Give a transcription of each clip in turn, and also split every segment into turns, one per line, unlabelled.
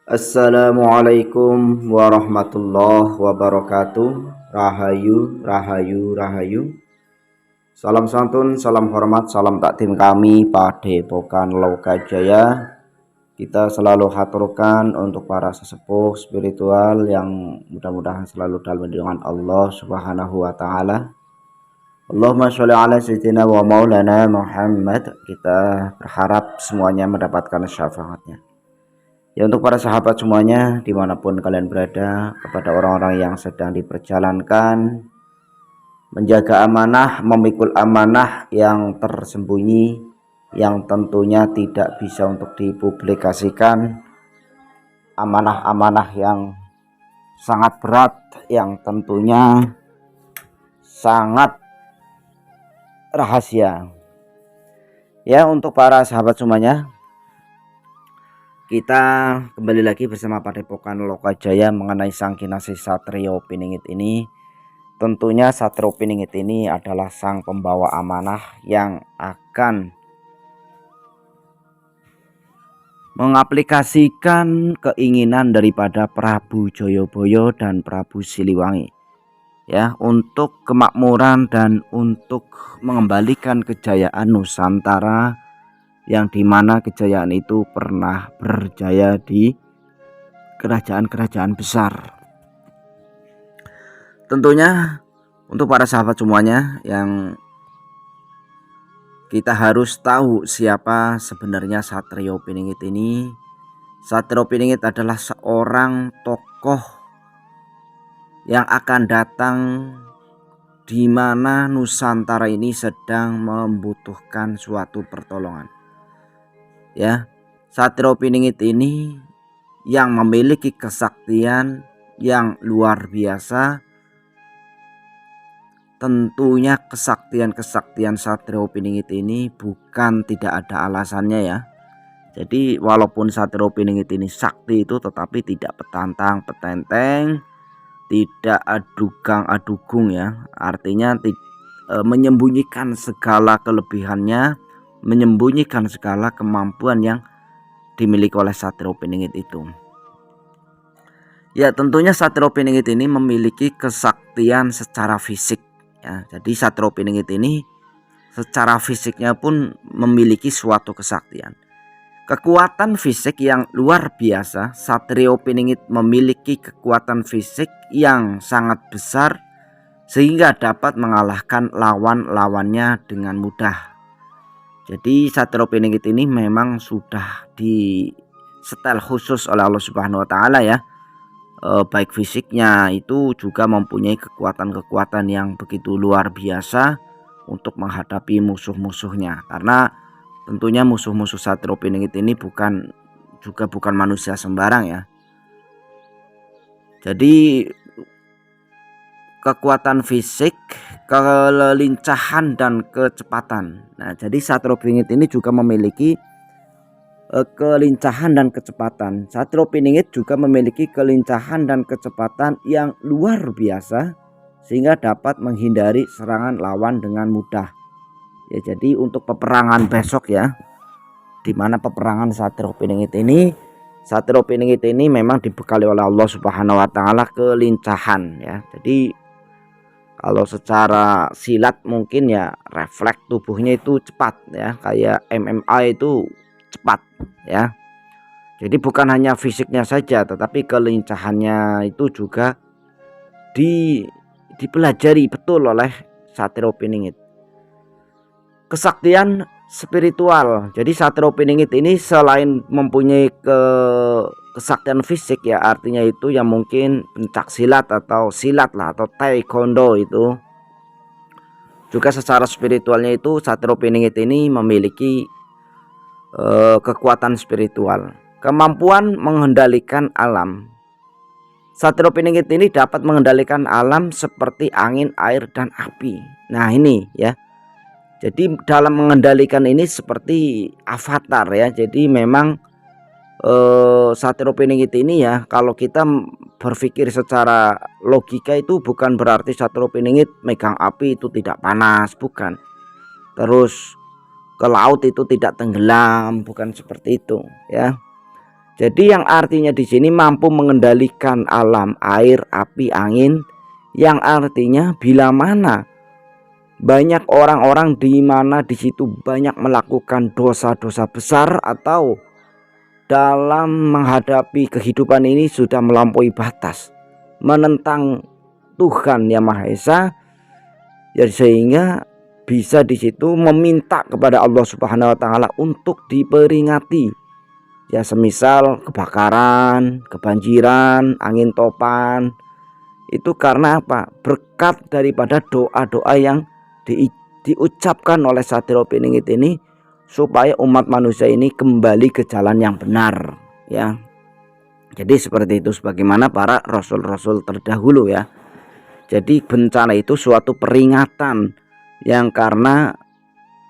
Assalamualaikum warahmatullahi wabarakatuh. Rahayu, rahayu, rahayu. Salam santun, salam hormat, salam takdim kami Padepokan Lokajaya. Kita selalu haturkan untuk para sesepuh spiritual yang mudah-mudahan selalu dalam lindungan Allah Subhanahu wa taala. Allahumma sholli ala sayyidina wa maulana Muhammad. Kita berharap semuanya mendapatkan syafaatnya. Ya, untuk para sahabat semuanya dimanapun kalian berada, kepada orang-orang yang sedang diperjalankan, menjaga amanah, memikul amanah yang tersembunyi, yang tentunya tidak bisa untuk dipublikasikan, amanah-amanah yang sangat berat, yang tentunya sangat rahasia. Ya, untuk para sahabat semuanya, kita kembali lagi bersama Padepokan Lokajaya mengenai Sang Kinasih Satrio Piningit ini. Tentunya Satrio Piningit ini adalah sang pembawa amanah yang akan mengaplikasikan keinginan daripada Prabu Joyoboyo dan Prabu Siliwangi, ya, untuk kemakmuran dan untuk mengembalikan kejayaan Nusantara, yang dimana kejayaan itu pernah berjaya di kerajaan-kerajaan besar. Tentunya untuk para sahabat semuanya, yang kita harus tahu siapa sebenarnya Satrio Piningit ini. Satrio Piningit adalah seorang tokoh yang akan datang di mana Nusantara ini sedang membutuhkan suatu pertolongan. Ya, Satrio Piningit ini yang memiliki kesaktian yang luar biasa. Tentunya kesaktian Satrio Piningit ini bukan tidak ada alasannya, ya. Jadi walaupun Satrio Piningit ini sakti itu, tetapi tidak petantang petenteng, tidak adugang adugung, ya. Artinya menyembunyikan segala kelebihannya, menyembunyikan segala kemampuan yang dimiliki oleh Satrio Piningit itu. Ya, tentunya Satrio Piningit ini memiliki kesaktian secara fisik, ya. Jadi Satrio Piningit ini secara fisiknya pun memiliki suatu kesaktian, kekuatan fisik yang luar biasa. Satrio Piningit memiliki kekuatan fisik yang sangat besar sehingga dapat mengalahkan lawan-lawannya dengan mudah. Jadi Satrio Piningit ini memang sudah disetel khusus oleh Allah Subhanahu wa taala, ya. Baik fisiknya itu juga mempunyai kekuatan-kekuatan yang begitu luar biasa untuk menghadapi musuh-musuhnya. Karena tentunya musuh-musuh Satrio Piningit ini bukan manusia sembarang, ya. Jadi kekuatan fisik, kelincahan dan kecepatan. Nah, jadi Satrio Piningit ini juga memiliki kelincahan dan kecepatan. Satrio Piningit juga memiliki kelincahan dan kecepatan yang luar biasa sehingga dapat menghindari serangan lawan dengan mudah. Ya, jadi untuk peperangan besok, ya, di mana peperangan Satrio Piningit ini memang dibekali oleh Allah Subhanahu wa taala kelincahan, ya. Jadi kalau secara silat mungkin, ya, refleks tubuhnya itu cepat, ya, kayak MMA itu cepat, ya. Jadi bukan hanya fisiknya saja, tetapi kelincahannya itu juga dipelajari betul oleh Satrio Piningit. Kesaktian spiritual. Jadi Satrio Piningit ini selain mempunyai kesaktian fisik, ya, artinya itu yang mungkin pencak silat atau silat lah atau taekwondo itu, juga secara spiritualnya itu Satrio Piningit ini memiliki kekuatan spiritual, kemampuan mengendalikan alam. Satrio Piningit ini dapat mengendalikan alam seperti angin, air, dan api. Nah, ini, ya. Jadi dalam mengendalikan ini seperti avatar, ya. Jadi memang Satrio Piningit ini, ya, kalau kita berpikir secara logika itu bukan berarti Satrio Piningit megang api itu tidak panas, bukan. Terus ke laut itu tidak tenggelam, bukan seperti itu, ya. Jadi yang artinya di sini mampu mengendalikan alam, air, api, angin, yang artinya bila mana banyak orang-orang di mana di situ banyak melakukan dosa-dosa besar atau dalam menghadapi kehidupan ini sudah melampaui batas, menentang Tuhan Yang Maha Esa, ya, sehingga bisa di situ meminta kepada Allah Subhanahu wa taala untuk diperingati. Ya, semisal kebakaran, kebanjiran, angin topan, itu karena apa? Berkat daripada doa-doa yang diucapkan oleh Satrio Piningit ini, supaya umat manusia ini kembali ke jalan yang benar, ya. Jadi seperti itu, sebagaimana para rasul-rasul terdahulu, ya. Jadi bencana itu suatu peringatan yang karena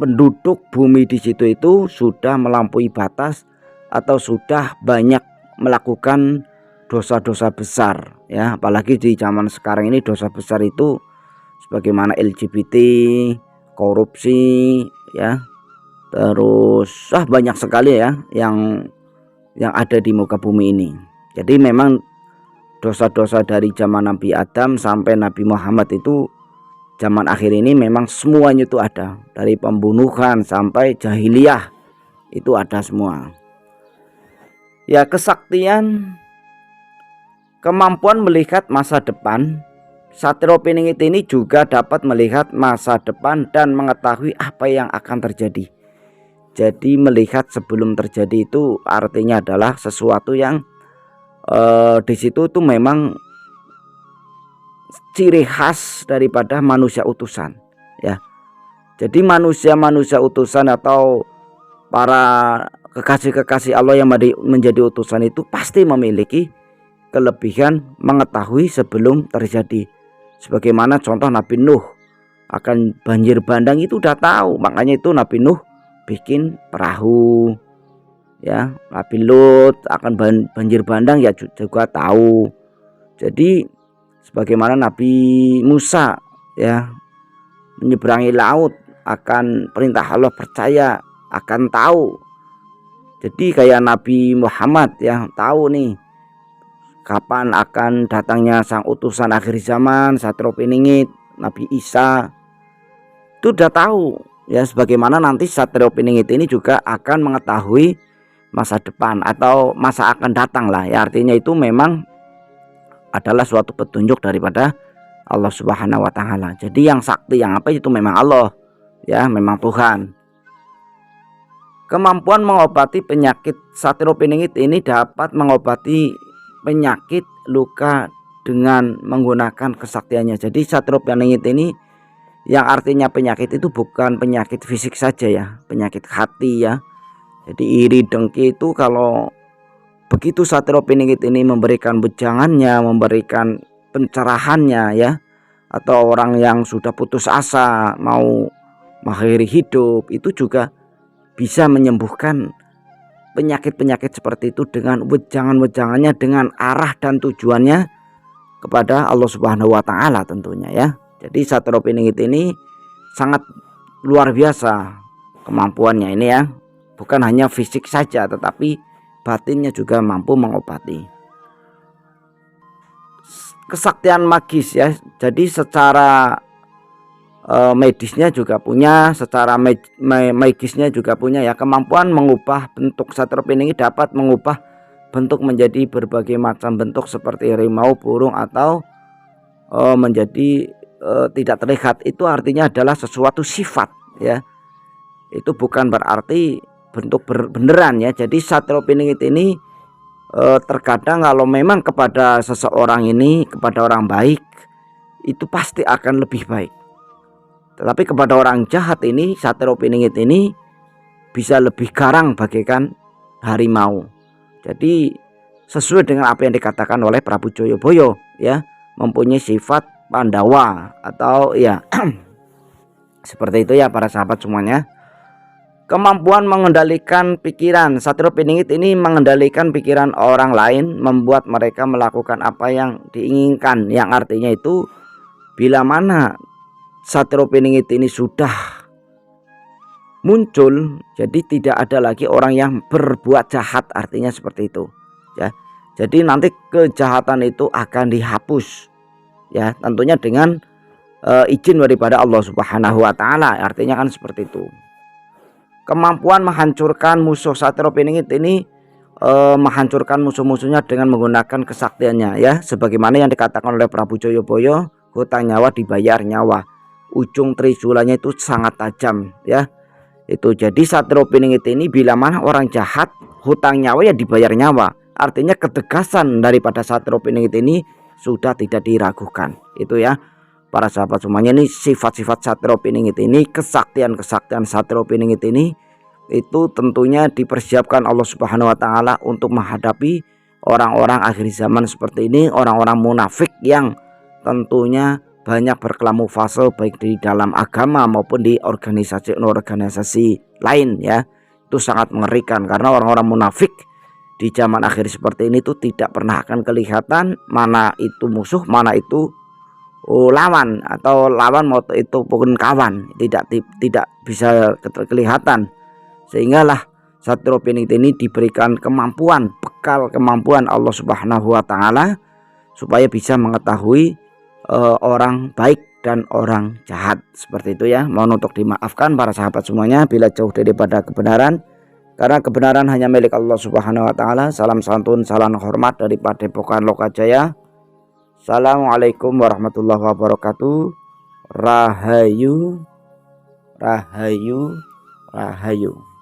penduduk bumi di situ itu sudah melampaui batas atau sudah banyak melakukan dosa-dosa besar, ya. Apalagi di zaman sekarang ini dosa besar itu sebagaimana LGBT, korupsi, ya. Terus banyak sekali ya yang ada di muka bumi ini. Jadi memang dosa-dosa dari zaman Nabi Adam sampai Nabi Muhammad itu zaman akhir ini memang semuanya itu ada, dari pembunuhan sampai jahiliyah itu ada semua. Ya, kesaktian, kemampuan melihat masa depan. Satrio Piningit ini juga dapat melihat masa depan dan mengetahui apa yang akan terjadi. Jadi melihat sebelum terjadi itu artinya adalah sesuatu yang di situ tuh memang ciri khas daripada manusia utusan, ya. Jadi manusia-manusia utusan atau para kekasih-kekasih Allah yang menjadi utusan itu pasti memiliki kelebihan mengetahui sebelum terjadi. Sebagaimana contoh Nabi Nuh akan banjir bandang itu udah tahu, makanya itu Nabi Nuh bikin perahu, ya. Nabi Lut akan banjir bandang ya juga tahu. Jadi sebagaimana Nabi Musa, ya, menyeberangi laut akan perintah Allah, percaya, akan tahu. Jadi kayak Nabi Muhammad, ya, tahu nih kapan akan datangnya sang utusan akhir zaman, Satrio Piningit, Nabi Isa, itu udah tahu, ya. Sebagaimana nanti Satrio Piningit ini juga akan mengetahui masa depan atau masa akan datang lah, ya. Artinya itu memang adalah suatu petunjuk daripada Allah Subhanahu wa taala. Jadi yang sakti yang apa itu memang Allah, ya, memang Tuhan. Kemampuan mengobati penyakit, Satrio Piningit ini dapat mengobati penyakit luka dengan menggunakan kesaktiannya. Jadi Satrio Piningit ini yang artinya penyakit itu bukan penyakit fisik saja, ya, penyakit hati, ya. Jadi iri dengki itu kalau begitu Satrio Piningit ini memberikan wejangannya, memberikan pencerahannya, ya, atau orang yang sudah putus asa mau mengakhiri hidup, itu juga bisa menyembuhkan penyakit-penyakit seperti itu dengan wejangan-wejangannya, dengan arah dan tujuannya kepada Allah Subhanahu wa taala tentunya, ya. Jadi Satrio Piningit ini sangat luar biasa kemampuannya ini, ya. Bukan hanya fisik saja tetapi batinnya juga mampu mengobati. Kesaktian magis, ya. Jadi secara medisnya juga punya, secara magisnya juga punya, ya. Kemampuan mengubah bentuk. Satrio Piningit dapat mengubah bentuk menjadi berbagai macam bentuk seperti harimau, burung, atau menjadi tidak terlihat. Itu artinya adalah sesuatu sifat, ya. Itu bukan berarti bentuk beneran, ya. Jadi Satrio Piningit ini terkadang kalau memang kepada seseorang ini, kepada orang baik, itu pasti akan lebih baik. Tetapi kepada orang jahat ini, Satrio Piningit ini bisa lebih garang bagaikan harimau. Jadi sesuai dengan apa yang dikatakan oleh Prabu Joyoboyo, ya, mempunyai sifat Pandawa atau, ya, seperti itu, ya, para sahabat semuanya. Kemampuan mengendalikan pikiran, Satrio Piningit ini mengendalikan pikiran orang lain, membuat mereka melakukan apa yang diinginkan, yang artinya itu bila mana Satrio Piningit ini sudah muncul, jadi tidak ada lagi orang yang berbuat jahat, artinya seperti itu ya. Jadi nanti kejahatan itu akan dihapus ya, tentunya dengan izin daripada Allah Subhanahu wa taala, artinya kan seperti itu. Kemampuan menghancurkan musuh. Satrio Piningit ini menghancurkan musuh-musuhnya dengan menggunakan kesaktiannya ya, sebagaimana yang dikatakan oleh Prabu Joyoboyo, hutang nyawa dibayar nyawa, ujung trisulanya itu sangat tajam ya. Itu jadi Satrio Piningit ini bila mana orang jahat hutang nyawa ya dibayar nyawa, artinya ketegasan daripada Satrio Piningit ini sudah tidak diragukan. Itu ya para sahabat semuanya, ini sifat-sifat Satrio Piningit ini, kesaktian-kesaktian Satrio Piningit ini itu tentunya dipersiapkan Allah Subhanahu wa taala untuk menghadapi orang-orang akhir zaman seperti ini, orang-orang munafik yang tentunya banyak berkelamu fase baik di dalam agama maupun di organisasi lain ya. Itu sangat mengerikan karena orang-orang munafik di zaman akhir seperti ini tuh tidak pernah akan kelihatan mana itu musuh, mana itu lawan, atau lawan mau itu pun kawan, tidak bisa kelihatan. Sehinggalah Satrio Piningit ini diberikan kemampuan, bekal kemampuan Allah Subhanahu wa taala supaya bisa mengetahui orang baik dan orang jahat, seperti itu ya. Mohon untuk dimaafkan para sahabat semuanya bila jauh daripada kebenaran, karena kebenaran hanya milik Allah Subhanahu wa taala. Salam santun, salam hormat dari Padepokan Lokajaya. Assalamualaikum warahmatullahi wabarakatuh. Rahayu, rahayu, rahayu.